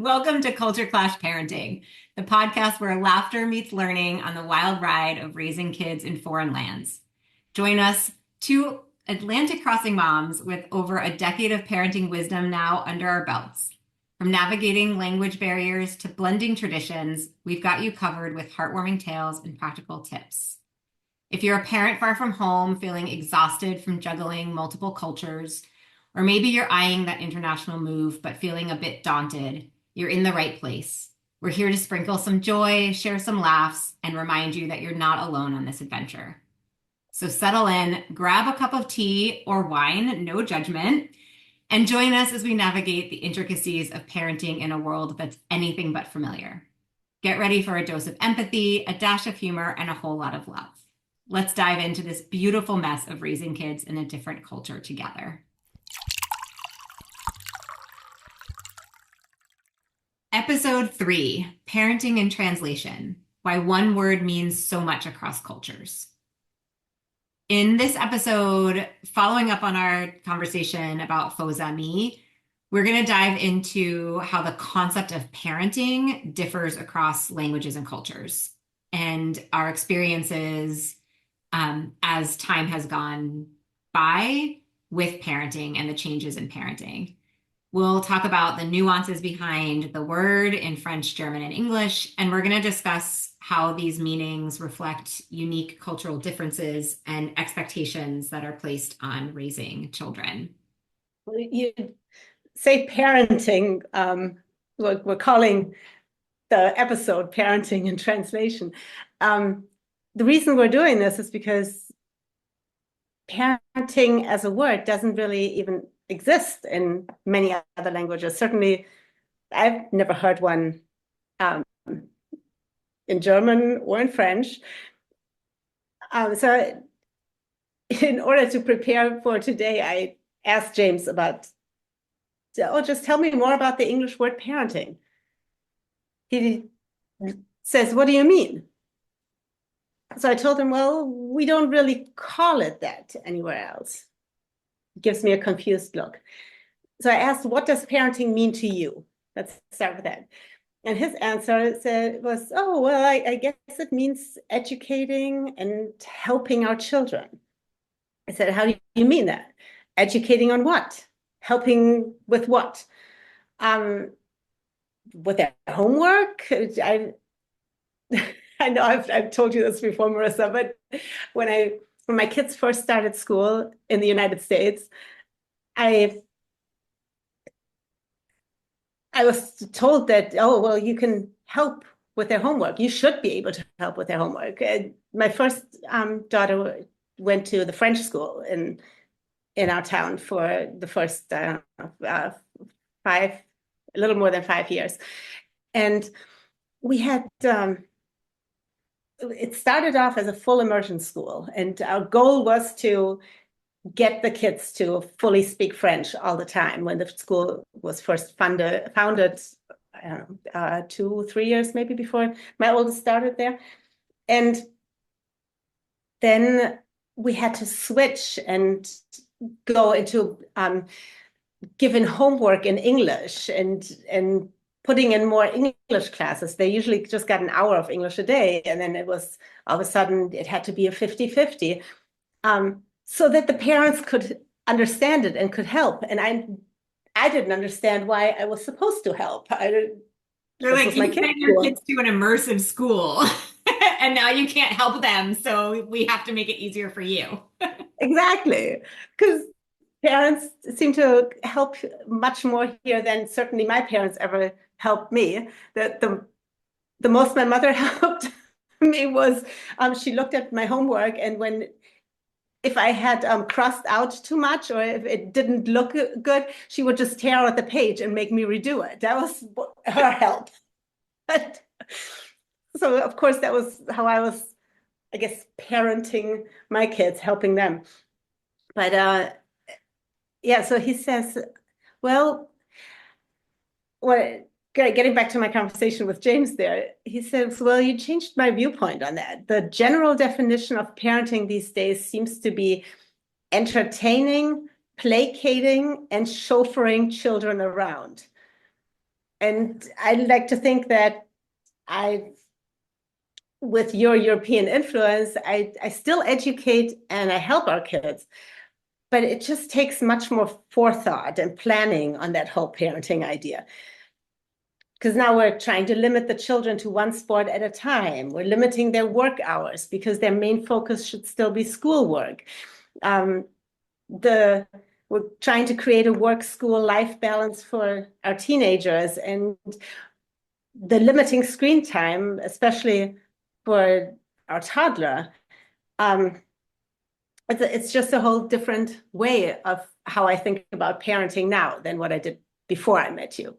Welcome to Culture Clash Parenting, the podcast where laughter meets learning on the wild ride of raising kids in foreign lands. Join us, two Atlantic crossing moms with over a decade of parenting wisdom now under our belts. From navigating language barriers to blending traditions, we've got you covered with heartwarming tales and practical tips. If you're a parent far from home, feeling exhausted from juggling multiple cultures, or maybe you're eyeing that international move but feeling a bit daunted, you're in the right place. We're here to sprinkle some joy, share some laughs, and remind you that you're not alone on this adventure. So settle in, grab a cup of tea or wine, no judgment, and join us as we navigate the intricacies of parenting in a world that's anything but familiar. Get ready for a dose of empathy, a dash of humor, and a whole lot of love. Let's dive into this beautiful mess of raising kids in a different culture together. Episode 3, Parenting in Translation, Why One Word Means So Much Across Cultures. In this episode, following up on our conversation about faux amis, we're going to dive into how the concept of parenting differs across languages and cultures, and our experiences as time has gone by with parenting and the changes in parenting. We'll talk about the nuances behind the word in French, German, and English, and we're going to discuss how these meanings reflect unique cultural differences and expectations that are placed on raising children. You say parenting, we're calling the episode Parenting in Translation. The reason we're doing this is because parenting as a word doesn't really even exist in many other languages. Certainly, I've never heard one in German or in French. So in order to prepare for today, I asked James about, just tell me more about the English word parenting. He says, what do you mean? So I told him, well, we don't really call it that anywhere else. He gives me a confused look. So I asked, what does parenting mean to you? Let's start with that. And his answer was, oh, well, I guess it means educating and helping our children. I said, how do you mean that? Educating on what? Helping with what? With their homework? I know I've told you this before, Marissa, but when my kids first started school in the United States, I was told that, oh, well, you can help with their homework. You should be able to help with their homework. My first daughter went to the French school in our town for the first a little more than 5 years. And we had... it started off as a full immersion school, and our goal was to get the kids to fully speak French all the time. When the school was first founded, I don't know, 2-3 years maybe before my oldest started there. And then we had to switch and go into giving homework in English and putting in more English classes. They usually just got an hour of English a day, and then it was all of a sudden it had to be a 50-50, so that the parents could understand it and could help. And I didn't understand why I was supposed to help. They're like, you sent your kids to an immersive school, and now you can't help them, so we have to make it easier for you. Exactly, because parents seem to help much more here than certainly my parents ever helped me. The most my mother helped me was she looked at my homework, and if I had crossed out too much or if it didn't look good, she would just tear out the page and make me redo it. That was her help. So of course that was how I was, I guess, parenting my kids, helping them. But yeah, so he says, well, getting back to my conversation with James there, he says, well, you changed my viewpoint on that. The general definition of parenting these days seems to be entertaining, placating, and chauffeuring children around. And I like to think that I, with your European influence, I still educate and I help our kids, but it just takes much more forethought and planning on that whole parenting idea. Because now we're trying to limit the children to one sport at a time. We're limiting their work hours because their main focus should still be schoolwork. Um, the we're trying to create a work school life balance for our teenagers, and the limiting screen time, especially for our toddler, um, it's just a whole different way of how I think about parenting now than what I did before I met you.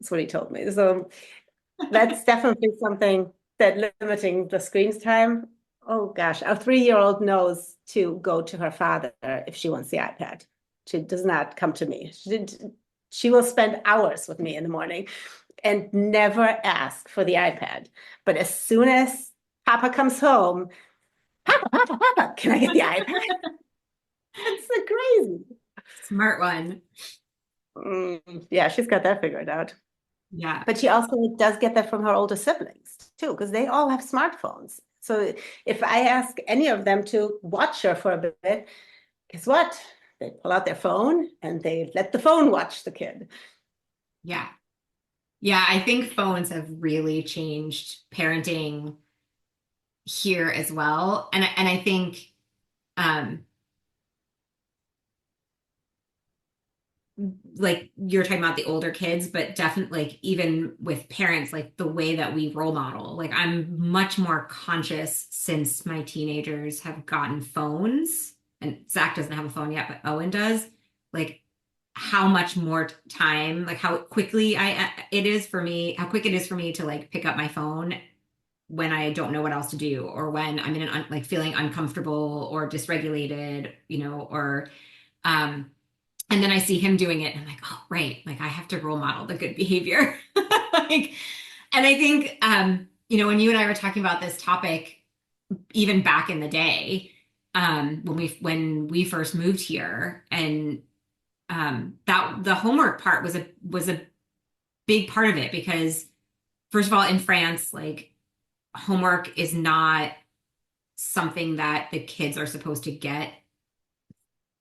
That's what he told me. So that's definitely something, that limiting the screen time. Oh gosh, our 3-year-old knows to go to her father if she wants the iPad. She does not come to me. She will spend hours with me in the morning and never ask for the iPad. But as soon as Papa comes home, Papa, can I get the iPad? It's so crazy. Smart one. Yeah, she's got that figured out. Yeah. But she also does get that from her older siblings too, because they all have smartphones. So if I ask any of them to watch her for a bit, guess what? They pull out their phone and they let the phone watch the kid. Yeah. Yeah, I think phones have really changed parenting here as well. And I think um like you're talking about the older kids, but definitely like even with parents, like the way that we role model, like I'm much more conscious since my teenagers have gotten phones, and Zach doesn't have a phone yet, but Owen does, like how much more time, like how quickly it is for me, how quick it is for me to like pick up my phone when I don't know what else to do, or when I'm in an like feeling uncomfortable or dysregulated, or um and then I see him doing it and I'm like, oh, right. Like I have to role model the good behavior. Like, and I think, when you and I were talking about this topic, even back in the day, when we first moved here, and that the homework part was a big part of it because, first of all, in France, like homework is not something that the kids are supposed to get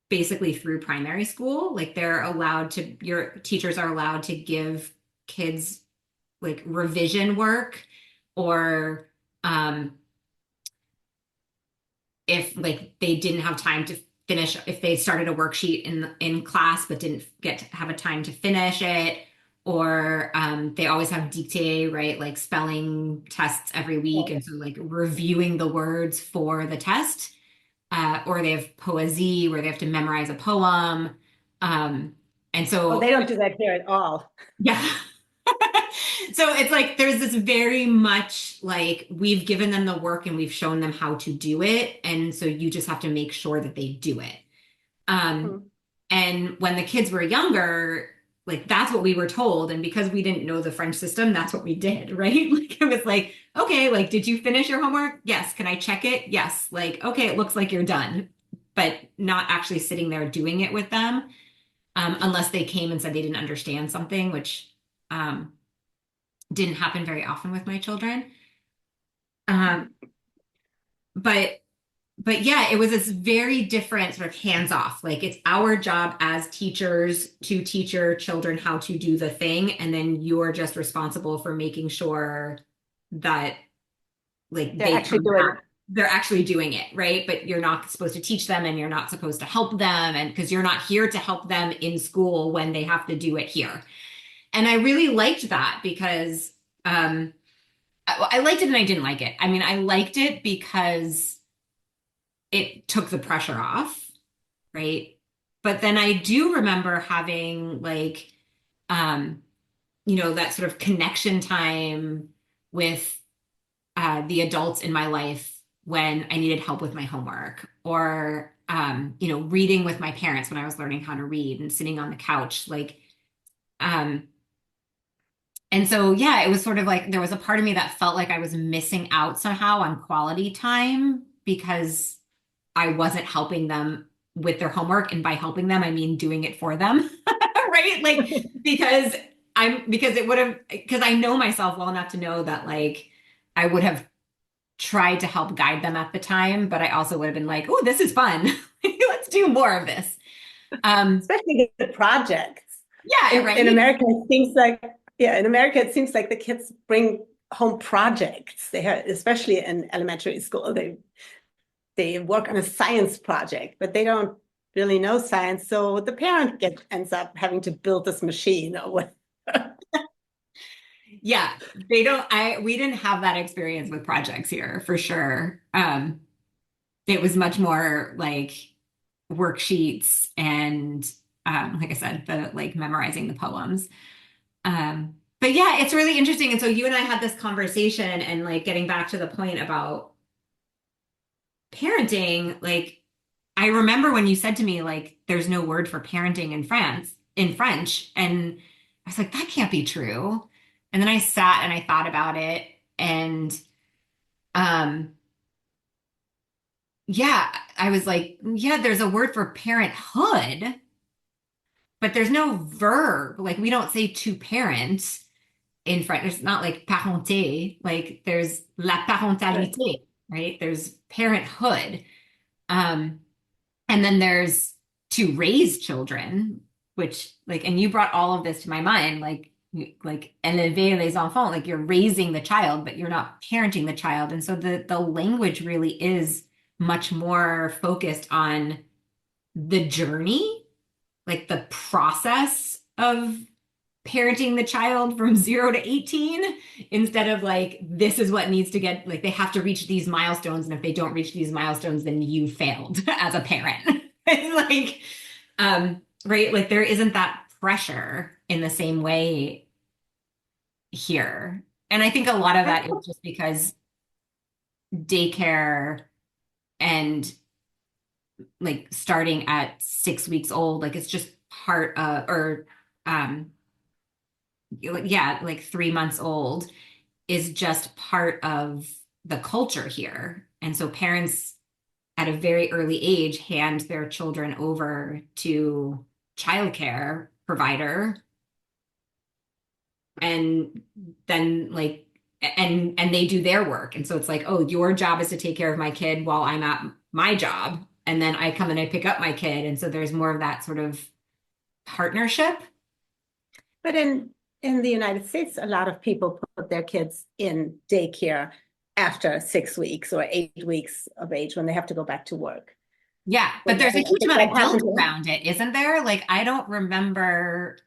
basically through primary school. Like your teachers are allowed to give kids like revision work, or um, if like they didn't have time to finish, if they started a worksheet in class but didn't get to have a time to finish it, or they always have dictée, right? Like spelling tests every week. And so like reviewing the words for the test, or they have poesie where they have to memorize a poem. Um, and Oh, they so, don't do that here at all. yeah. So it's like there's this very much like we've given them the work and we've shown them how to do it. And so you just have to make sure that they do it. Um, Mhm. and when the kids were younger, like that's what we were told. And because we didn't know the French system, that's what we did, right? Like it was like, okay, like, did you finish your homework? Yes. Can I check it? Yes. Like, okay, it looks like you're done, but not actually sitting there doing it with them, unless they came and said they didn't understand something, which um, didn't happen very often with my children. Um, but but yeah, it was this very different sort of hands off. Like it's our job as teachers to teach your children how to do the thing, and then you're just responsible for making sure that like They're they actually come doing it. back, they're actually doing it, right? But you're not supposed to teach them, and you're not supposed to help them, and because you're not here to help them in school when they have to do it here. And I really liked that because I liked it and I didn't like it. I mean, I liked it because it took the pressure off, right? But then I do remember having like, um, that sort of connection time with the adults in my life when I needed help with my homework, or, reading with my parents when I was learning how to read and sitting on the couch. Um, and so, yeah, it was sort of like there was a part of me that felt like I was missing out somehow on quality time because I wasn't helping them with their homework. And by helping them, I mean doing it for them, right? Like, because I'm because it would have because I know myself well enough to know that like I would have tried to help guide them at the time, but I also would have been like, oh, this is fun. Let's do more of this. Especially the projects. Yeah, In right. America, it seems like, yeah, in America, it seems like the kids bring home projects. They have, especially in elementary school, they work on a science project, but they don't really know science. So the parent ends up having to build this machine or what. Yeah, they don't we didn't have that experience with projects here for sure. It was much more like worksheets and like I said, the like memorizing the poems. But yeah, it's really interesting. And so you and I had this conversation and like getting back to the point about parenting, like I remember when you said to me, like, there's no word for parenting in French. And I was like, that can't be true. And then I sat and I thought about it. And um, yeah, I was like, yeah, there's a word for parenthood, but there's no verb. Like, we don't say to parent in French. It's not like parenté, like, there's la Right. parentalité, right? There's parenthood. Um, And then there's to raise children, which like, and you brought all of this to my mind, like élever les enfants, like you're raising the child, but you're not parenting the child. And so the language really is much more focused on the journey, like the process of parenting the child from 0 to 18 instead of like this is what needs to get like they have to reach these milestones and if they don't reach these milestones then you failed as a parent. It's like right like there isn't that pressure in the same way here, and I think a lot of that is just because daycare and like starting at 6 weeks old like it's just part of or um yeah like 3 months old is just part of the culture here. And so parents at a very early age hand their children over to childcare provider and then like and they do their work. And so it's like, oh, your job is to take care of my kid while I'm at my job. And then I come and I pick up my kid. And so there's more of that sort of partnership. But in the United States, a lot of people put their kids in daycare after 6 weeks or 8 weeks of age when they have to go back to work. Yeah, Well, but there's a I huge think amount that of happened guilt to around it, isn't there? Like, I don't remember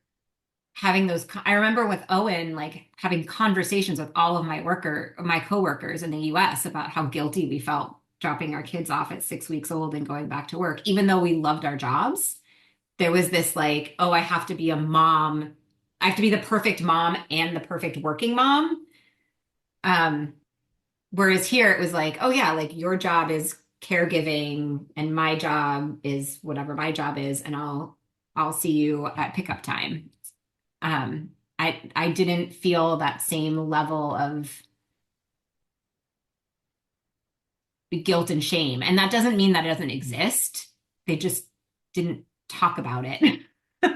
having those. I remember with Owen, like having conversations with all of my coworkers in the US about how guilty we felt dropping our kids off at 6 weeks old and going back to work, even though we loved our jobs. There was this like, oh, I have to be a mom. I have to be the perfect mom and the perfect working mom. Um, Whereas here it was like, oh yeah, like your job is caregiving and my job is whatever my job is, and I'll see you at pickup time. I didn't feel that same level of guilt and shame. And that doesn't mean that it doesn't exist. They just didn't talk about it.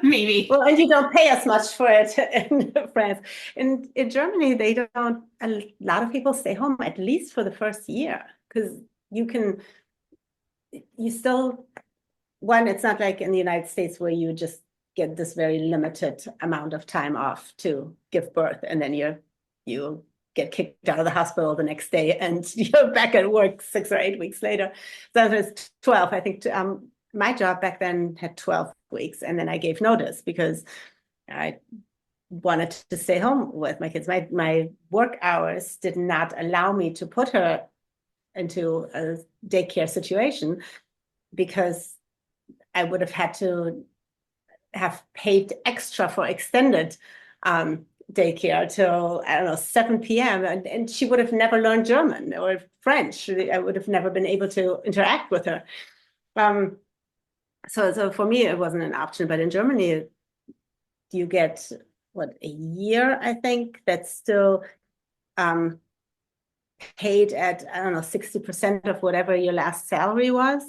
Maybe. Well, and you don't pay as much for it in France. In Germany, they don't, a lot of people stay home at least for the first year because you can, you still, one, it's not like in the United States where you just get this very limited amount of time off to give birth and then you get kicked out of the hospital the next day and you're back at work 6 or 8 weeks later. So it's 12. I think my job back then had 12 weeks and then I gave notice because I wanted to stay home with my kids. My work hours did not allow me to put her into a daycare situation because I would have had to have paid extra for extended daycare till, I don't know, 7 p.m. And she would have never learned German or French. I would have never been able to interact with her. So for me, it wasn't an option. But in Germany, you get, what, a year, I think, that's still paid at, I don't know, 60% of whatever your last salary was.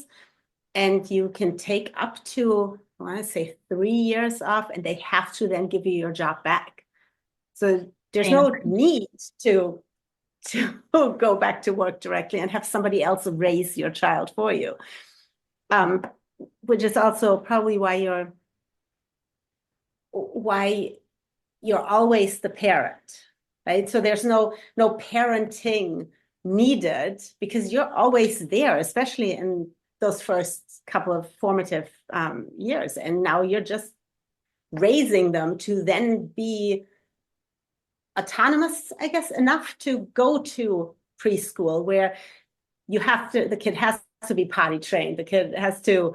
And you can take up to, I want to say 3 years off, and they have to then give you your job back. So there's no need to go back to work directly and have somebody else raise your child for you. Um, which is also probably why you're always the parent, right? So there's no parenting needed because you're always there, especially in those first couple of formative years. And now you're just raising them to then be autonomous, I guess, enough to go to preschool where the kid has to be potty trained. The kid has to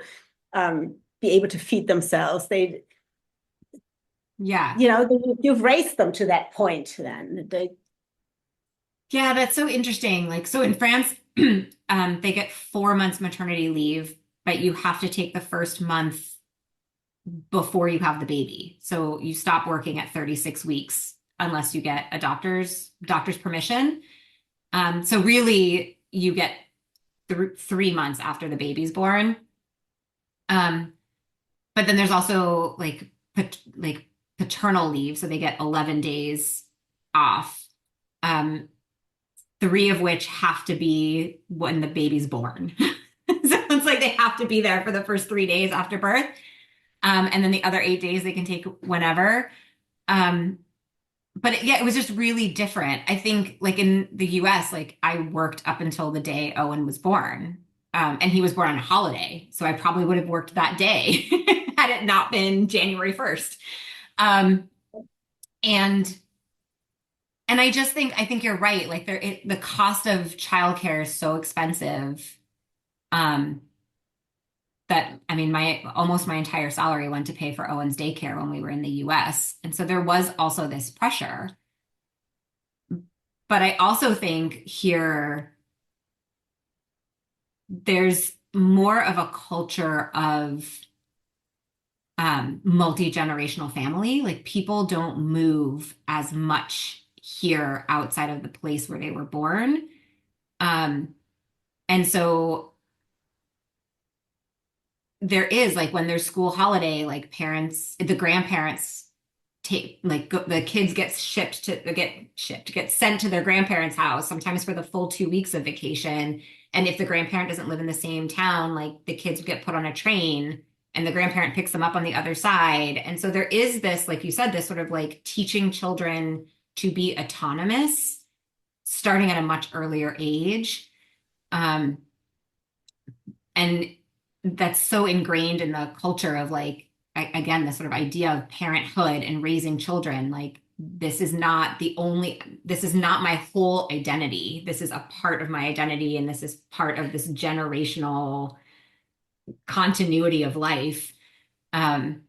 be able to feed themselves. Yeah. You've raised them to that point then. Yeah, that's so interesting. Like, so in France, they get 4 months maternity leave, but you have to take the first month before you have the baby. So you stop working at 36 weeks unless you get a doctor's permission. So really, you get 3 months after the baby's born. Um, but then there's also like paternal leave, so they get 11 days off. Um, three of which have to be when the baby's born. So it's like they have to be there for the first 3 days after birth. And then the other 8 days they can take whenever. Um, but it was just really different. I think like in the US, like I worked up until the day Owen was born. And he was born on a holiday. So I probably would have worked that day had it not been January 1st. Um, and I think you're right. Like the cost of childcare is so expensive. Um, that I mean, almost my entire salary went to pay for Owen's daycare when we were in the US. And so there was also this pressure. But I also think here there's more of a culture of multi-generational family. Like people don't move as much here outside of the place where they were born. Um, and so there is like when there's school holiday, like the grandparents the kids get sent to their grandparents' house, sometimes for the full 2 weeks of vacation. And if the grandparent doesn't live in the same town, like the kids get put on a train and the grandparent picks them up on the other side. And so there is this, like you said, this sort of like teaching children to be autonomous starting at a much earlier age. Um, and that's so ingrained in the culture of like, again, this sort of idea of parenthood and raising children. Like, this is not my whole identity. This is a part of my identity, and this is part of this generational continuity of life. Um,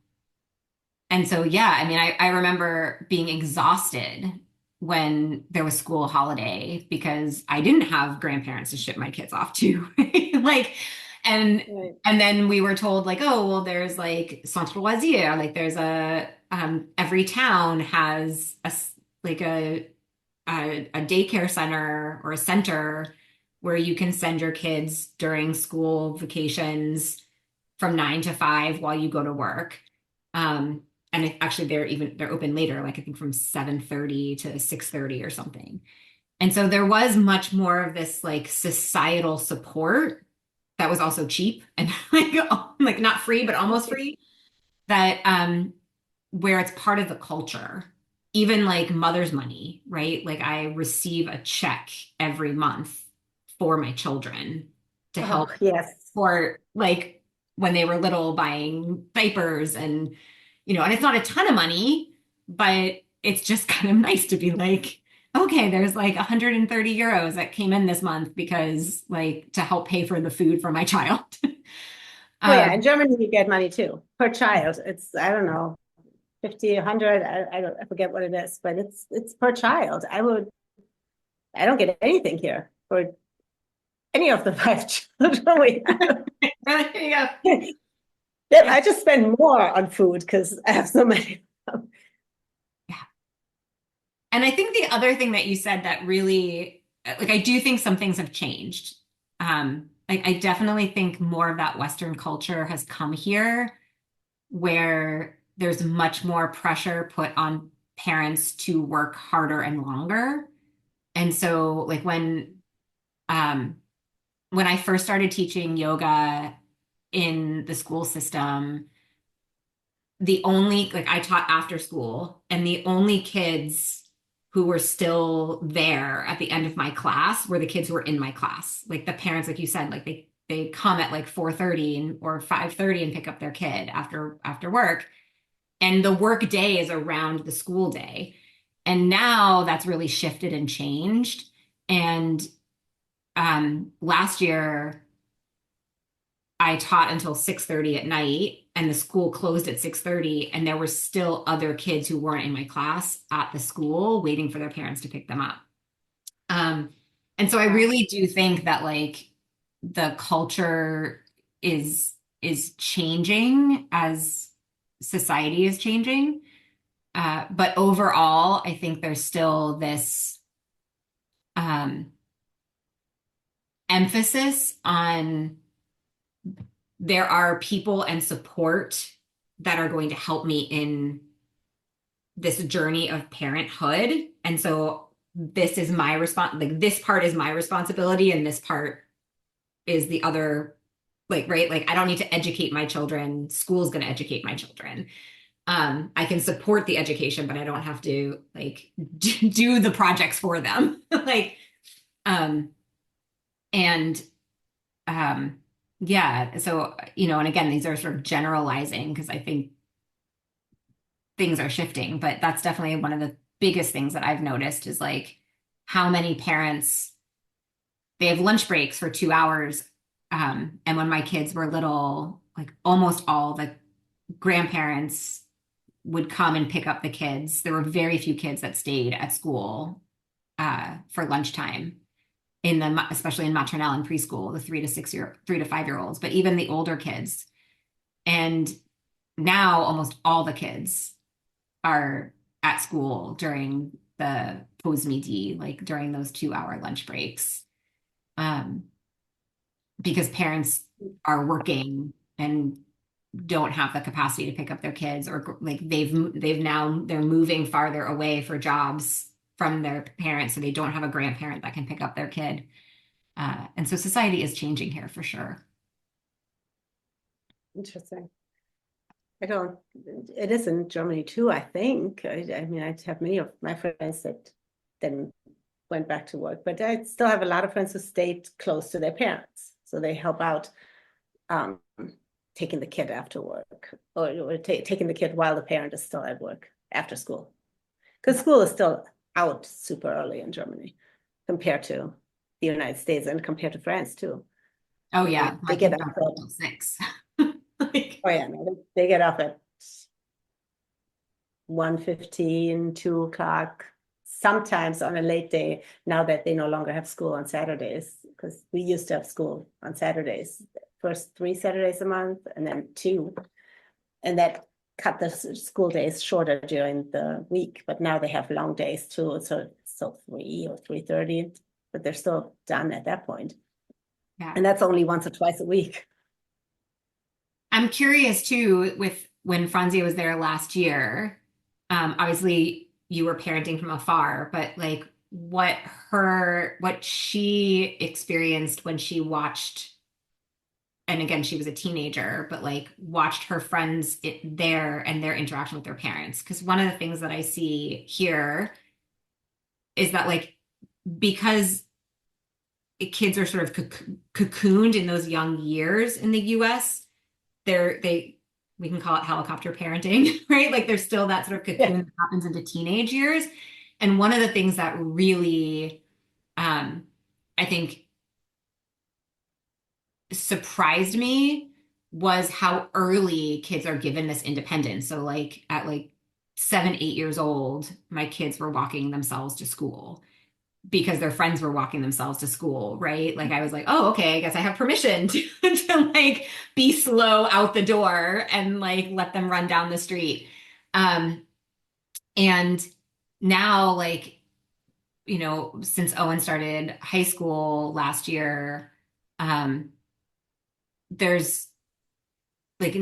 and so, yeah, I mean, I remember being exhausted when there was school holiday because I didn't have grandparents to ship my kids off to. Like, and Right. and then we were told like, oh, well, there's like centre loisir, like there's every town has a daycare center or a center where you can send your kids during school vacations from 9 to 5 while you go to work. And actually they're open later, like I think from 7:30 to 6:30 or something. And so there was much more of this like societal support that was also cheap and like not free, but almost free, that where it's part of the culture. Even like mother's money, right? Like I receive a check every month for my children to Oh, help yes. for like when they were little buying diapers and it's not a ton of money, but it's just kind of nice to be like, okay, there's like 130 euros that came in this month because like to help pay for the food for my child. Oh, yeah. In Um, Germany, you get money too per child. It's, I don't know, 50, 100. I forget what it is, but it's per child. I don't get anything here for any of the five children we have. there you go. Yeah, Yeah. I just spend more on food because I have so many. Yeah. And I think the other thing that you said that really, like, I do think some things have changed. I definitely think more of that Western culture has come here where there's much more pressure put on parents to work harder and longer. And so like um when I first started teaching yoga in the school system, the only like I taught after school, and the only kids who were still there at the end of my class were the kids who were in my class. Like the parents, like you said, like they come at like 4:30 or 5:30 and pick up their kid after work. And the work day is around the school day. And now that's really shifted and changed. And last year I taught until 6:30 at night, and the school closed at 6:30, and there were still other kids who weren't in my class at the school waiting for their parents to pick them up. Um, and so I Wow. really do think that like the culture is changing as society is changing. But overall, I think there's still this um, emphasis on there are people and support that are going to help me in this journey of parenthood. And so this is my response, like this part is my responsibility, and this part is the other, like, right? Like, I don't need to educate my children. School's going to educate my children. I can support the education, but I don't have to like do the projects for them. Like, um, and um, yeah, so, and again, these are sort of generalizing because I think things are shifting, but that's definitely one of the biggest things that I've noticed is like how many parents they have lunch breaks for 2 hours. And when my kids were little, like almost all the grandparents would come and pick up the kids. There were very few kids that stayed at school for lunchtime especially in maternelle and preschool, the 3 to 5 year olds, but even the older kids. And now almost all the kids are at school during the pause midi, like during those 2 hour lunch breaks, um, because parents are working and don't have the capacity to pick up their kids, or like they're moving farther away for jobs from their parents, so they don't have a grandparent that can pick up their kid. And so society is changing here for sure. Interesting. I don't, it is in Germany too, I think. I mean, I have many of my friends that then went back to work, but I still have a lot of friends who stayed close to their parents. So they help out um, taking the kid after work, or taking the kid while the parent is still at work after school. Because school is still out super early in Germany compared to the United States and compared to France too. Oh yeah, They my get kids up don't at, sleep till 6. Like, oh yeah, no, they get up at 1:15, 2 o'clock, sometimes on a late day, now that they no longer have school on Saturdays, because we used to have school on Saturdays, first 3 Saturdays a month, and then two. And that cut the school days shorter during the week, but now they have long days too, so 3 or 3:30, but they're still done at that point. yeah. And that's only once or twice a week. I'm curious too, with when Franzia was there last year, obviously you were parenting from afar, but like what she experienced when she watched, and again, she was a teenager, but like watched her friends there and their interaction with their parents. Because one of the things that I see here is that like because kids are sort of cocooned in those young years in the US, they we can call it helicopter parenting, right? Like there's still that sort of Yeah. cocoon that happens into teenage years. And one of the things that really I think surprised me was how early kids are given this independence. So like at like 7, 8 years old, my kids were walking themselves to school because their friends were walking themselves to school, right? Like I was like, oh, okay, I guess I have permission to, to like be slow out the door and like let them run down the street. Um, and now like, since Owen started high school last year, um, there's like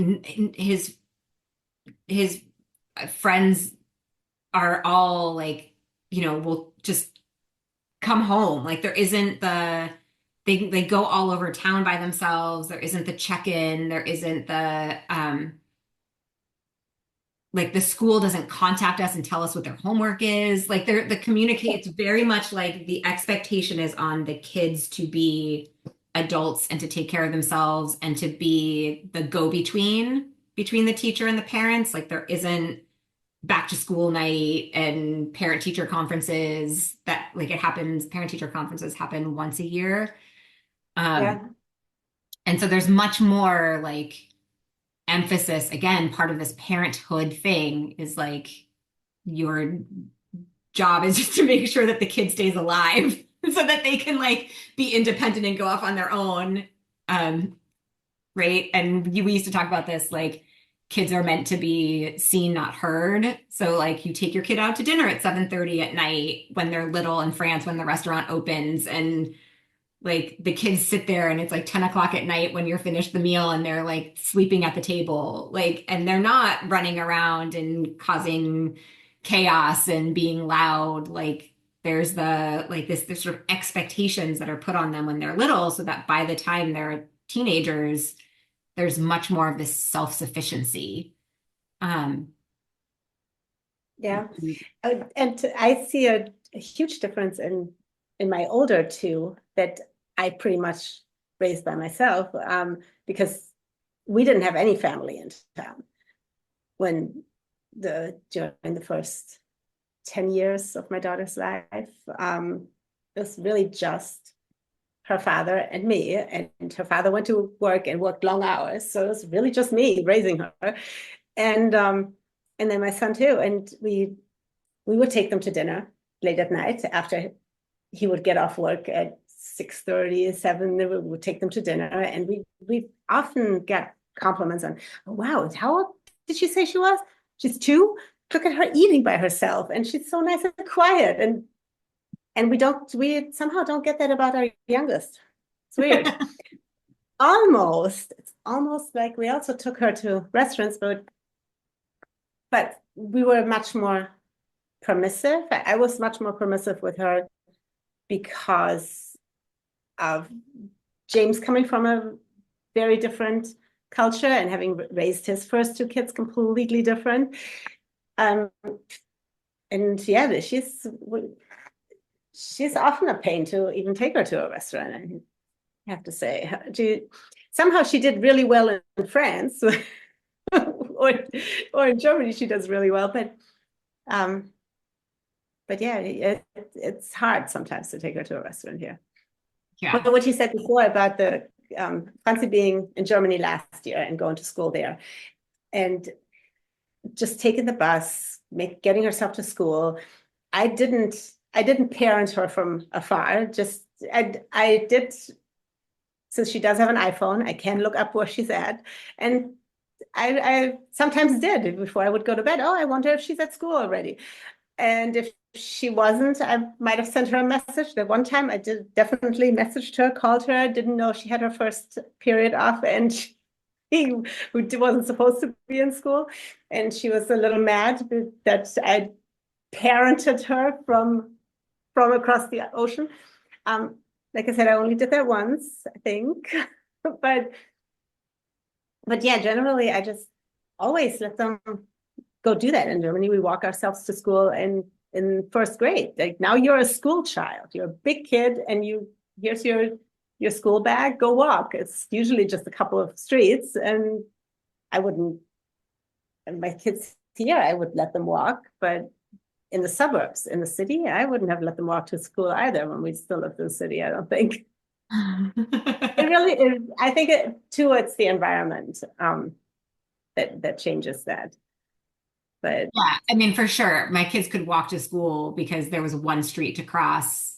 his friends are all like, will just come home. Like there isn't they go all over town by themselves. There isn't the check-in. There isn't the like the school doesn't contact us and tell us what their homework is. Like the communicate, it's very much like the expectation is on the kids to be adults and to take care of themselves and to be the between the teacher and the parents. Like there isn't back to school night and parent teacher conferences that like it happens, parent teacher conferences happen once a year. Um, Yeah. and so there's much more like emphasis, again, part of this parenthood thing is like your job is just to make sure that the kid stays alive so that they can like be independent and go off on their own. Um, right. And we used to talk about this like kids are meant to be seen, not heard. So like you take your kid out to dinner at 7:30 at night when they're little in France when the restaurant opens, and like the kids sit there and it's like 10 o'clock at night when you're finished the meal and they're like sleeping at the table, like, and they're not running around and causing chaos and being loud. Like there's the like this sort of expectations that are put on them when they're little so that by the time they're teenagers, there's much more of this self-sufficiency. Um, Yeah. I see a huge difference in my older two that I pretty much raised by myself, because we didn't have any family in town when during the first 10 years of my daughter's life. It was really just her father and me, and her father went to work and worked long hours, so it was really just me raising her, and and then my son too, and we would take them to dinner late at night after he would get off work at 6:30, 7. We would take them to dinner, and we often get compliments on, oh, wow, how old did she say she was? She's 2. Look at her eating by herself, and she's so nice and quiet. And we somehow don't get that about our youngest. It's weird. It's almost like we also took her to restaurants, but we were much more permissive. I was much more permissive with her because of James coming from a very different culture and having raised his first 2 kids completely different. And yeah, she's often a pain to even take her to a restaurant. I have to say, somehow she did really well in France, or in Germany she does really well, but yeah, it's hard sometimes to take her to a restaurant here. yeah. But what you said before about the Francie being in Germany last year and going to school there, and just taking the bus, getting herself to school. I didn't parent her from afar. Just I did, since she does have an iPhone, I can look up where she's at, and I sometimes did before I would go to bed. Oh, I wonder if she's at school already. And if she wasn't, I might have sent her a message. That one time I did definitely messaged her, called her, didn't know she had her first period off, and she who wasn't supposed to be in school. And she was a little mad that I parented her from across the ocean. Like I said, I only did that once, I think. but yeah, generally I just always let them go do that. In Germany, we walk ourselves to school in first grade. Like, now you're a school child, you're a big kid, and here's your school bag, go walk. It's usually just a couple of streets, and my kids here, I would let them walk, but in the suburbs, in the city, I wouldn't have let them walk to school either when we still lived in the city, I don't think. It really is. I think it's the environment that changes that. But Yeah, I mean, for sure, my kids could walk to school because there was one street to cross,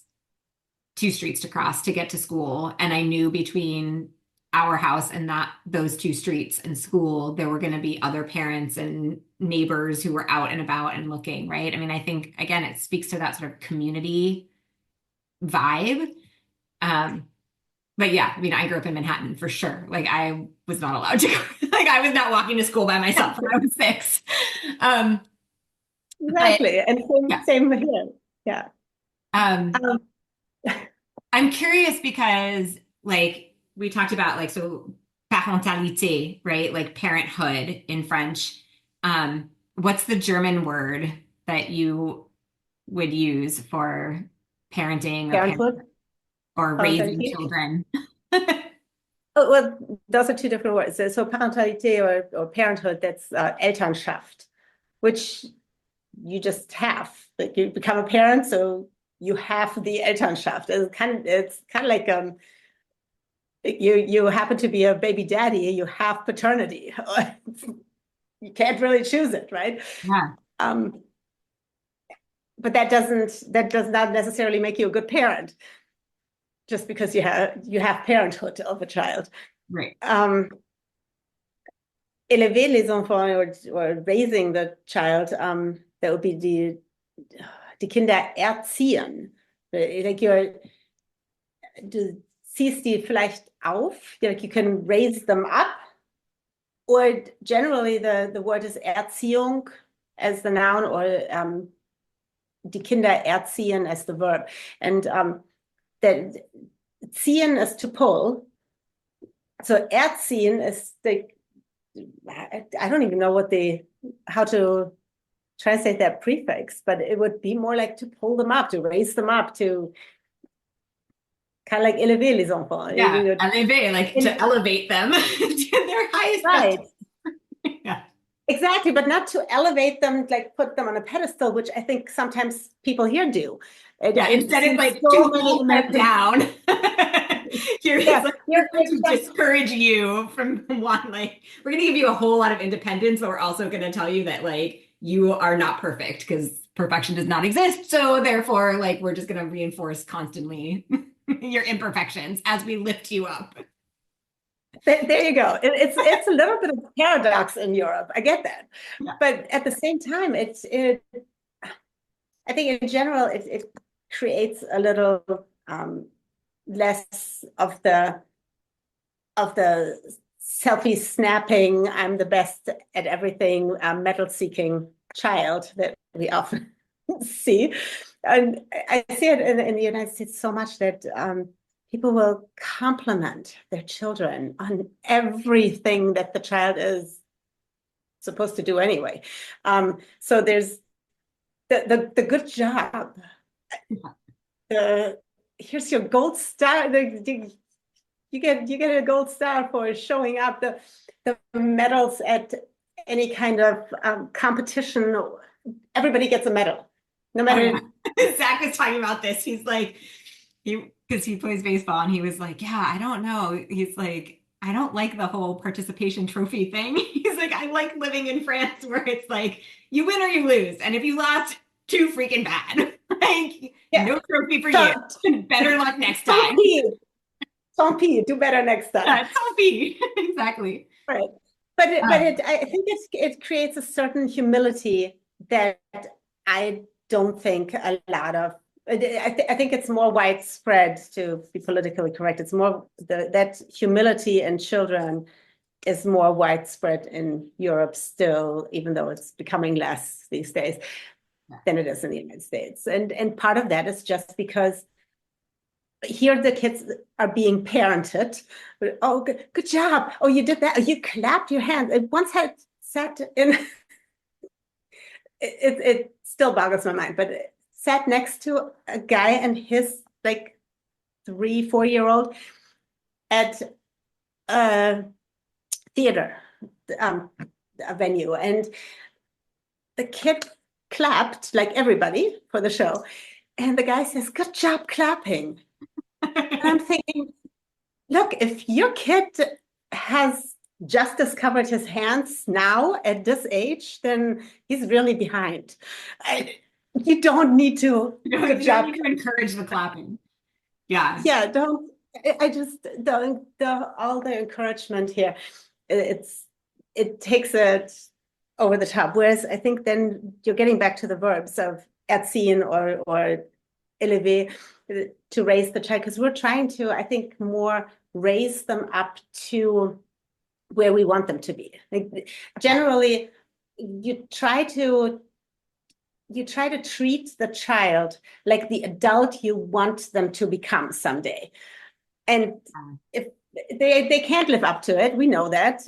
2 streets to cross to get to school. And I knew between our house and those 2 streets and school, there were going to be other parents and neighbors who were out and about and looking, right? I mean, I think, again, it speaks to that sort of community vibe. Um, but yeah, I mean, I grew up in Manhattan for sure. Like I was not allowed to go, like I was not walking to school by myself when I was 6. Um, But exactly. And yeah. same here. Yeah. Um, Um, I'm curious because like we talked about like so parentalité, right? Like parenthood in French. What's the German word that you would use for parenting or parenthood, or raising parentalité. children? Oh, well, those are two different words. So parentalité or parenthood, that's Elternschaft, which you just have. Like you become a parent, so you have the Elternschaft. It's kind of like you happen to be a baby daddy, you have paternity. You can't really choose it, right? Yeah, Um, but that does not necessarily make you a good parent just because you have parenthood of a child. right. Um, Élever les enfants or raising the child, that would be die Kinder erziehen. Like du ziehst die vielleicht auf, like you can raise them up, or generally the word is Erziehung as the noun, or die Kinder erziehen as the verb. And that ziehen is to pull. So erziehen is I don't even know how to translate that prefix, but it would be more like to pull them up, to raise them up, to kind of like élever les enfants. Yeah, élever, like to elevate them to their highest best. Right, Yeah. exactly, but not to elevate them, like put them on a pedestal, which I think sometimes people here do. Yeah, It instead of seems like so to many hold them Americans, down. Here it's yeah, like we're you're going to discourage you from one, like we're going to give you a whole lot of independence, but we're also going to tell you that like you are not perfect because perfection does not exist. So therefore, like we're just going to reinforce constantly your imperfections as we lift you up. there you go. It's a little bit of a paradox in Europe. I get that, Yeah. but at the same time, I think in general it creates a little less of the selfie snapping, I'm the best at everything, medal seeking child that we often see. And I see it in the United States so much that people will compliment their children on everything that the child is supposed to do anyway. So there's the good job. The Here's your gold star. You get a gold star for showing up. The medals at any kind of competition. Everybody gets a medal, no Oh yeah. matter. Zach was talking about this. He's like, because he plays baseball and he was like, yeah, I don't know. He's like, I don't like the whole participation trophy thing. He's like, I like living in France where it's like you win or you lose. And if you lost, too freaking bad. Like, Yeah. no trophy for you. So, Better luck next tant time. pis, tant pis. Do better next time. Yeah, trophy. Exactly. Right. But Um, I think it creates a certain humility that I don't think a lot of. I think it's more widespread, to be politically correct. It's more that humility in children is more widespread in Europe still, even though it's becoming less these days than it is in the United States. And part of that is just because here the kids are being parented. Oh, good job. Oh, you did that. Oh, you clapped your hands. It once had sat in, it still boggles my mind, but it sat next to a guy and his like 3, 4 year old at a theater, um, a venue. And the kid clapped like everybody for the show. And the guy says, good job clapping. And I'm thinking, look, if your kid has just discovered his hands now at this age, then he's really behind. You don't need to. Good you don't job. need to encourage the clapping. Yeah. Yeah, don't. I just the all the encouragement here. It takes it over the top. Whereas I think then you're getting back to the verbs of erziehen or élever, to raise the child, because we're trying to, I think, more raise them up to where we want them to be. Like, generally, you try to you try to treat the child like the adult you want them to become someday. And if they can't live up to it, we know that.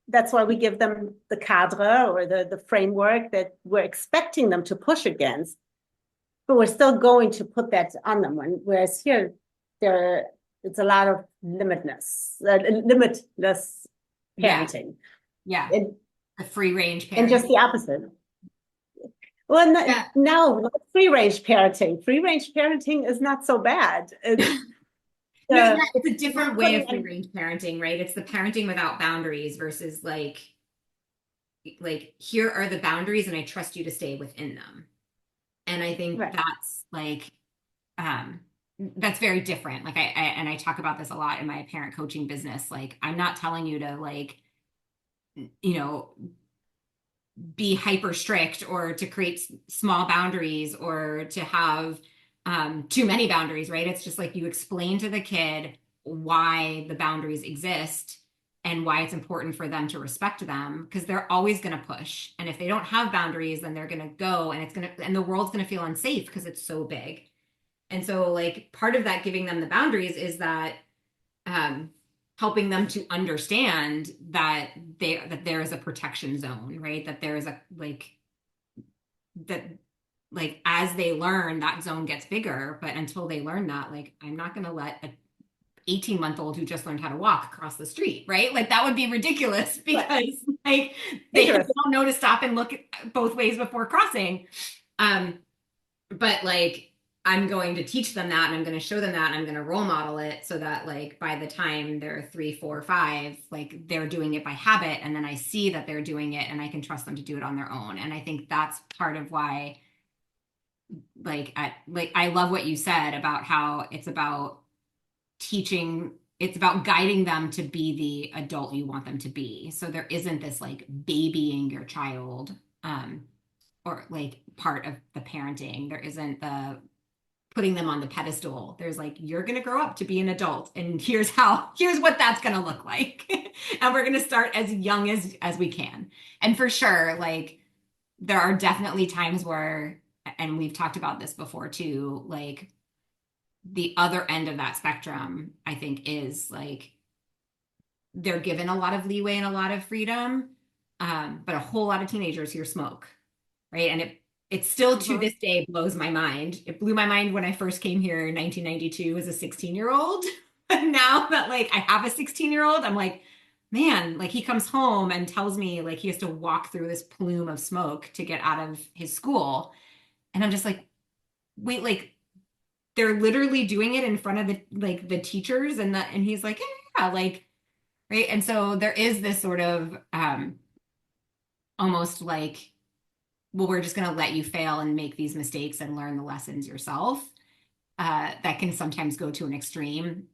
That's why we give them the cadre or the framework that we're expecting them to push against. But we're still going to put that on them. Whereas here, it's a lot of limitless Yeah. parenting. Yeah. And, The free range and just parenting. the opposite. Well, Yeah. no, free range parenting. Free range parenting is not so bad. It's No, yeah, the it's a different not way putting of free range parenting, right? It's the parenting without boundaries versus like here are the boundaries and I trust you to stay within them. And I think right. um that's very different. Like I talk about this a lot in my parent coaching business. Like I'm not telling you to like, you know, be hyper strict or to create small boundaries or to have too many boundaries, right? It's just like you explain to the kid why the boundaries exist and why it's important for them to respect them because they're always going to push. And if they don't have boundaries, then they're going to go and and the world's going to feel unsafe because it's so big. And so, like, part of that giving them the boundaries is that um, helping them to understand that there is a protection zone, right? That there is a that like as they learn that zone gets bigger, but until they learn that, like I'm not going to let a 18-month-old who just learned how to walk across the street, right? Like that would be ridiculous Right. because like they Dangerous. don't know to stop and look both ways before crossing. Um, but like I'm going to teach them that and I'm going to show them that and I'm going to role model it so that like by the time they're 3, 4, 5, like they're doing it by habit and then I see that they're doing it and I can trust them to do it on their own. And I think that's part of why like I love what you said about how it's about teaching, it's about guiding them to be the adult you want them to be. So there isn't this like babying your child or like part of the parenting. There isn't the putting them on the pedestal. There's like, you're going to grow up to be an adult and here's what that's going to look like. And we're going to start as young as we can. And for sure, like there are definitely times where, and we've talked about this before too, like the other end of that spectrum, I think is like they're given a lot of leeway and a lot of freedom. But a whole lot of teenagers here smoke, right? And it still to Mhm. this day blows my mind. It blew my mind when I first came here in 1992 as a 16-year-old. But now that like I have a 16-year-old, I'm like, man, like he comes home and tells me like he has to walk through this plume of smoke to get out of his school. And I'm just like, wait, like they're literally doing it in front of the teachers and he's like, yeah, like, right. And so there is this sort of almost like well, we're just going to let you fail and make these mistakes and learn the lessons yourself. That can sometimes go to an extreme,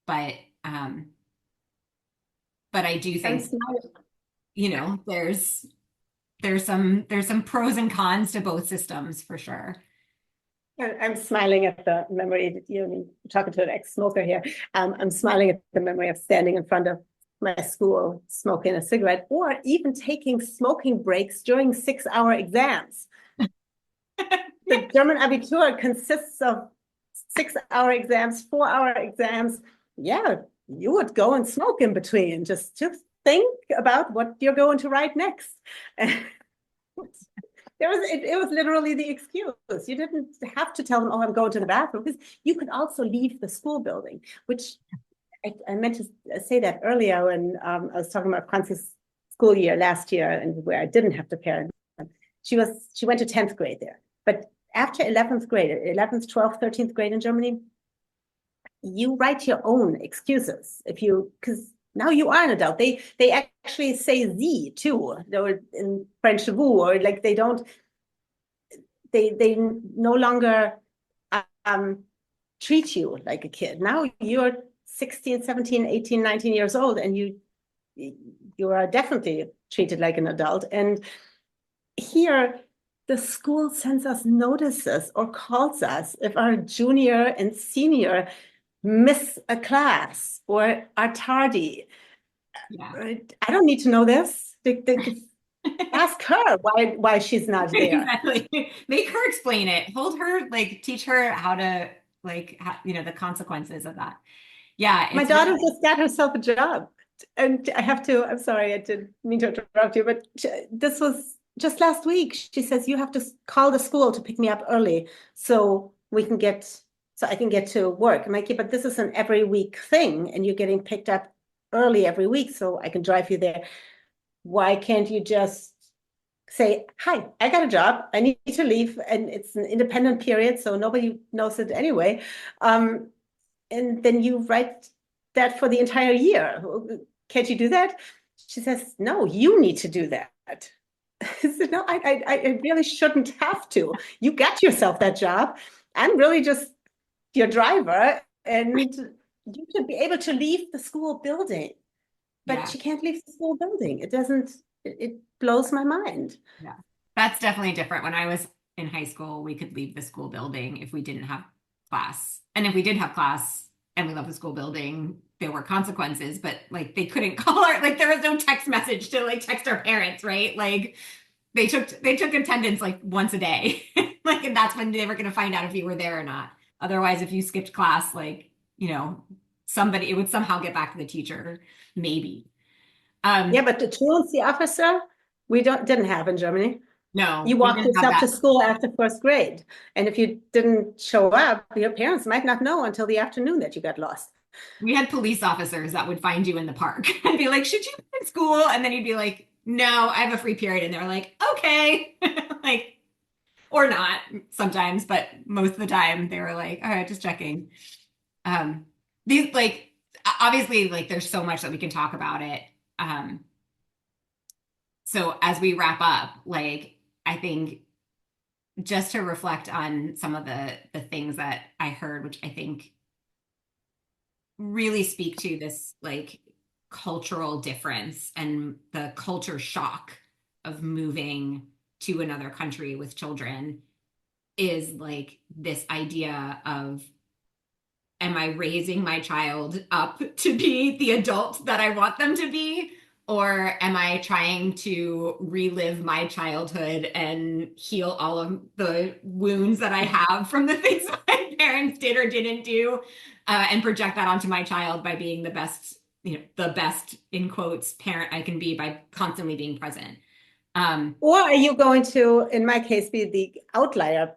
but um, but I do I'm think smiling. you know there's some pros and cons to both systems for sure. I'm smiling at the memory that you're talking to an ex-smoker here. I'm smiling at the memory of standing in front of my school, smoking a cigarette, or even taking smoking breaks during 6-hour exams. The German Abitur consists of 6-hour exams, 4-hour exams. Yeah, you would go and smoke in between. Just think about what you're going to write next. It was literally the excuse. You didn't have to tell them, oh, I'm going to the bathroom, because you could also leave the school building, which I meant to say that earlier when I was talking about Francis' school year last year and where I didn't have to parent. She went to 10th grade there. But after 11th grade, 11th, 12th, 13th grade in Germany, you write your own excuses because now you are an adult. They actually say sie too. Or in French vous, or like they no longer um, treat you like a kid. Now you're 16, 17, 18, 19 years old, and you are definitely treated like an adult. And here, the school sends us notices or calls us if our junior and senior miss a class or are tardy. Yeah. I don't need to know this. Ask her why she's not there. Exactly. Make her explain it. Hold her, like teach her how to the consequences of that. Yeah, My it's daughter really just got herself a job. And I have to, I'm sorry, I didn't mean to interrupt you, but this was just last week. She says, you have to call the school to pick me up early so we can get, so I can get to work. I'm like, yeah, but this is an every week thing and you're getting picked up early every week so I can drive you there. Why can't you just say, hi, I got a job. I need to leave. And it's an independent period, so nobody knows it anyway. Um, and then you write that for the entire year. Can't you do that? She says, no, you need to do that. I said, no, I really shouldn't have to. You got yourself that job. I'm really just your driver, and you should be able to leave the school building. But yeah, she can't leave the school building. It doesn't, it blows my mind. yeah. That's definitely different. When I was in high school, we could leave the school building if we didn't have class. And if we did have class and we left the school building, there were consequences, but like they couldn't call our like there was no text message to like text our parents, right? Like they took attendance like once a day. Like and that's when they were gonna find out if you were there or not. Otherwise, if you skipped class, like, somebody it would somehow get back to the teacher, maybe. Yeah, Um, but the truancy officer, we didn't have in Germany. no, You we walked didn't have yourself to that. school after first grade. And if you didn't show up, your parents might not know until the afternoon that you got lost. We had police officers that would find you in the park and be like, should you be in school? And then you'd be like, no, I have a free period. And they're like, okay. Like, or not sometimes, but most of the time they were like, all right, just checking. Um, these like obviously like there's so much that we can talk about it. Um, so as we wrap up, like I think just to reflect on some of the things that I heard, which I think really speak to this like cultural difference and the culture shock of moving to another country with children is like this idea of am I raising my child up to be the adult that I want them to be? Or am I trying to relive my childhood and heal all of the wounds that I have from the things my parents did or didn't do, and project that onto my child by being the best, the best in quotes parent I can be by constantly being present. Um, Or are you going to, in my case, be the outlier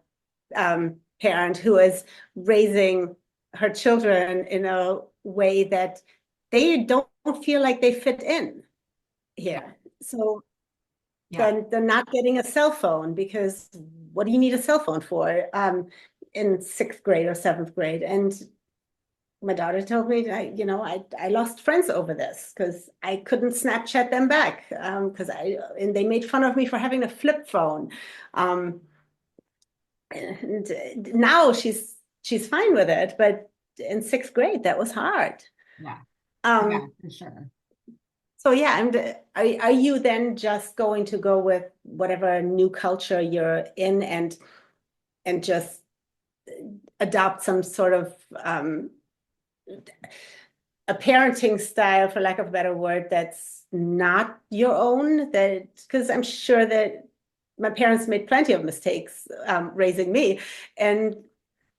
parent who is raising her children in a way that they don't feel like they fit in yeah, here? So yeah. then they're not getting a cell phone because what do you need a cell phone for in sixth grade or seventh grade? And my daughter told me, I lost friends over this because I couldn't Snapchat them back and they made fun of me for having a flip phone. Um, and now she's fine with it, but in sixth grade that was hard. Yeah, yeah, Um, for sure. so yeah, and are you then just going to go with whatever new culture you're in and just adopt some sort of a parenting style, for lack of a better word, that's not your own? That because I'm sure that my parents made plenty of mistakes raising me, and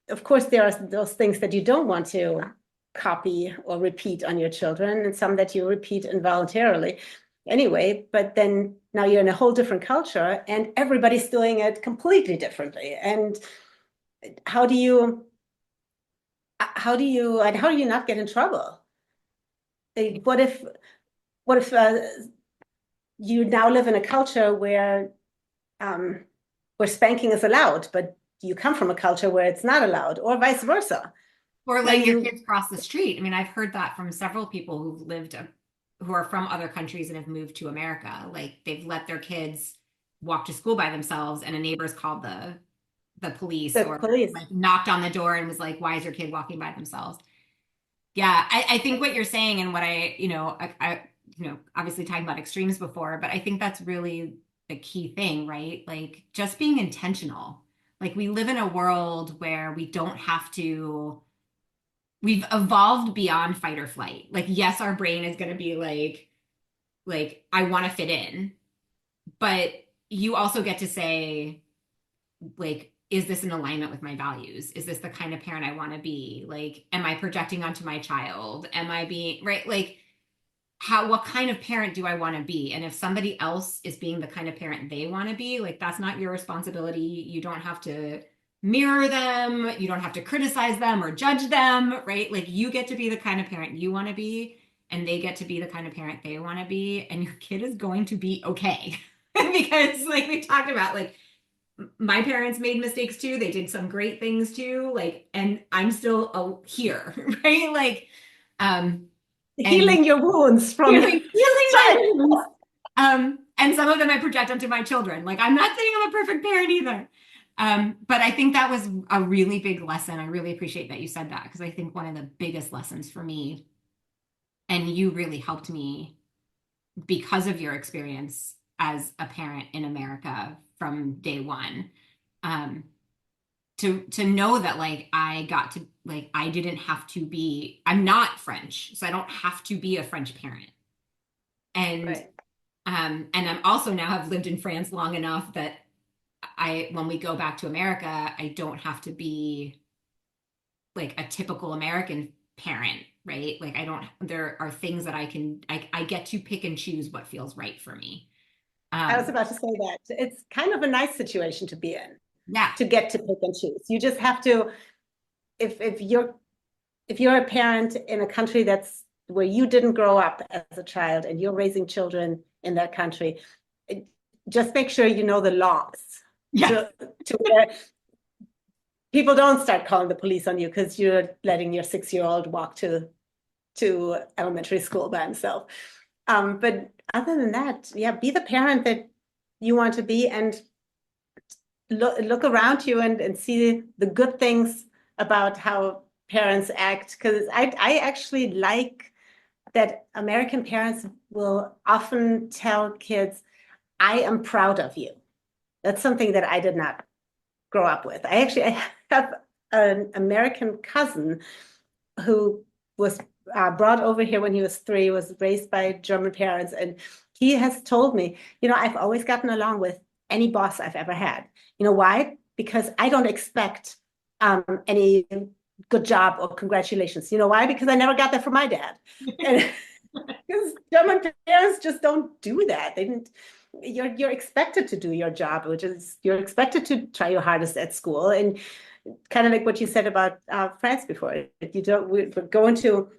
of course there are those things that you don't want to copy or repeat on your children, and some that you repeat involuntarily anyway. But then now you're in a whole different culture, and everybody's doing it completely differently. And how do you how do you not get in trouble? What if you now live in a culture um, where spanking is allowed, but you come from a culture where it's not allowed, or vice versa? Or Now letting your you kids cross the street. I mean, I've heard that from several people who are from other countries and have moved to America. Like they've let their kids walk to school by themselves, and a neighbor's called the police the or police. like knocked on the door and was like, "Why is your kid walking by themselves?" Yeah, I think what you're saying and what obviously talking about extremes before, but I think that's really the key thing, right? Like just being intentional. Like we live in a world where we don't have to we've evolved beyond fight or flight. Like, yes, our brain is going to be like I want to fit in, but you also get to say, like, is this in alignment with my values? Is this the kind of parent I want to be? Like, am I projecting onto my child? Am I being right? Like, what kind of parent do I want to be? And if somebody else is being the kind of parent they want to be, like, that's not your responsibility. You don't have to mirror them. You don't have to criticize them or judge them, right? Like, you get to be the kind of parent you want to be, and they get to be the kind of parent they want to be, and your kid is going to be okay. Because, like we talked about, like, my parents made mistakes too. They did some great things too. Like, and I'm still here, right? Like, um, and Healing your wounds from healing my child. wounds. And some of them I project onto my children. Like, I'm not saying I'm a perfect parent either. But I think that was a really big lesson. I really appreciate that you said that, because I think one of the biggest lessons for me, and you really helped me because of your experience as a parent in America from day one. Um, to know that, like, I got to, like, I didn't have to be, I'm not French, so I don't have to be a French parent. And Right. and I'm also now have lived in France long enough that when we go back to America, I don't have to be like a typical American parent, right? Like, I don't, there are things that I get to pick and choose what feels right for me. I was Um, about to say that. It's kind of a nice situation to be in, yeah. to get to pick and choose. You just have to, if you're a parent in a country that's where you didn't grow up as a child and you're raising children in that country, it, just make sure you know the laws Yes. to where people don't start calling the police on you because you're letting your 6-year-old walk to elementary school by himself. But other than that, yeah, be the parent that you want to be, and look around you and see the good things about how parents act. Because I actually like that American parents will often tell kids, I am proud of you. That's something that I did not grow up with. I have an American cousin who was brought over here when he was 3, was raised by German parents. And he has told me, I've always gotten along with any boss I've ever had. You know why? Because I don't expect any good job or congratulations. You know why? Because I never got that from my dad. And because German parents just don't do that. They didn't. You're expected to do your job, which is you're expected to try your hardest at school, and kind of like what you said about France before. You don't. We're going to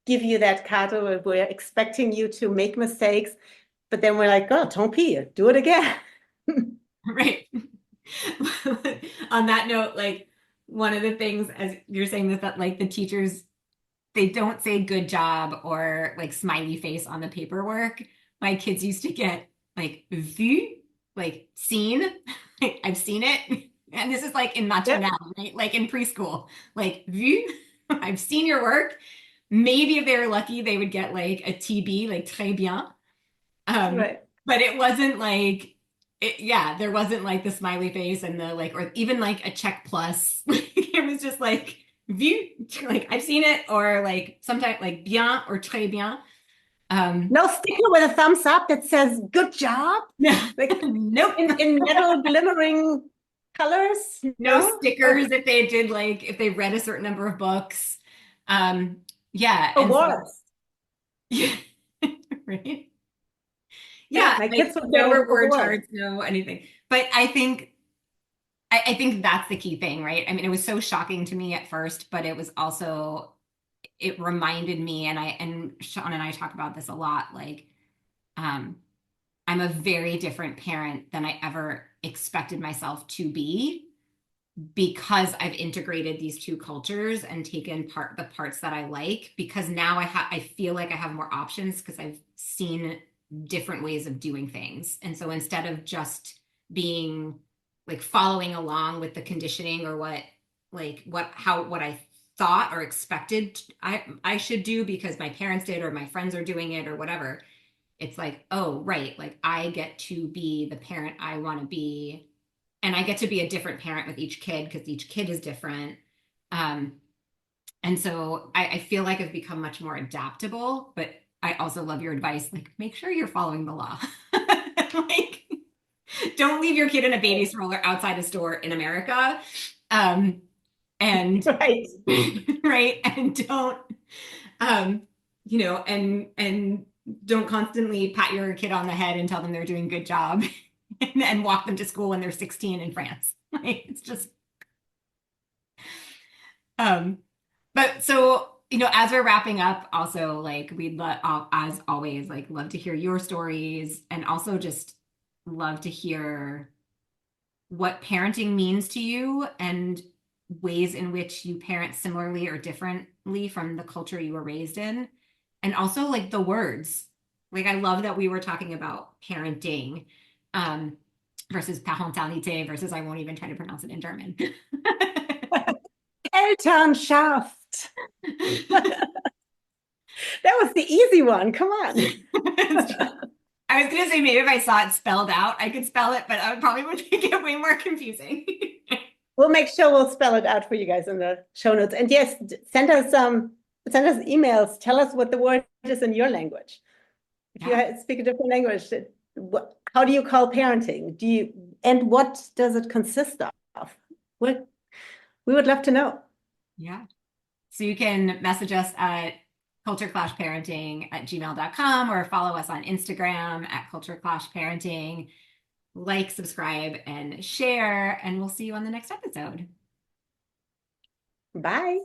give you that card. We're expecting you to make mistakes, but then we're like, oh, don't be, do it again. Right. On that note, like, one of the things, as you're saying this, that, like, the teachers, they don't say good job or like smiley face on the paperwork. My kids used to get like vu, like seen. I've seen it. And this is like in Yep, maternelle, right? Like in preschool, like vu, I've seen your work. Maybe if they were lucky, they would get like a TB, like très bien. right. But it wasn't like, yeah, there wasn't like the smiley face and the like, or even like a check plus. It was just like view, like I've seen it, or like sometimes like bien or très bien. Um, No sticker with a thumbs up that says "good job," like nope, in metal glimmering colors. no No, okay. stickers if they did, like if they read a certain number of books. Um, yeah, and so Awards. yeah, right. Yeah, Yeah, my like kids were no getting reward awards. charts, no anything. But I think that's the key thing, right? I mean, it was so shocking to me at first, but it was also, it reminded me, and Sean and I talk about this a lot, like, um, I'm a very different parent than I ever expected myself to be, because I've integrated these two cultures and taken the parts that I like, because now I feel like I have more options because I've seen different ways of doing things. And so instead of just being like following along with the conditioning, or what I thought or expected I should do because my parents did or my friends are doing it or whatever, it's like, oh, right, like I get to be the parent I want to be, and I get to be a different parent with each kid because each kid is different. Um, and so I feel like I've become much more adaptable, but I also love your advice. Like, make sure you're following the law. Like, Don't leave your kid in a baby stroller outside a store in America. Um, and Right. right, and don't um, and don't constantly pat your kid on the head and tell them they're doing a good job and walk them to school when they're 16 in France. Like it's just um but so as we're wrapping up, also like we'd love, as always, like love to hear your stories and also just love to hear what parenting means to you and ways in which you parent similarly or differently from the culture you were raised in. And also like the words. Like I love that we were talking about parenting um, versus parentalité versus I won't even try to pronounce it in German. Elternschaft. That was the easy one. Come on. I was gonna say maybe if I saw it spelled out, I could spell it, but I would probably would make it way more confusing. We'll make sure we'll spell it out for you guys in the show notes. And yes, send us emails. Tell us what the word is in your language. If Yeah, you speak a different language, how do you call parenting? And what does it consist of? What we would love to know. yeah. So you can message us at cultureclashparenting@gmail.com or follow us on Instagram at cultureclashparenting. Like, subscribe, and share, and we'll see you on the next episode. Bye.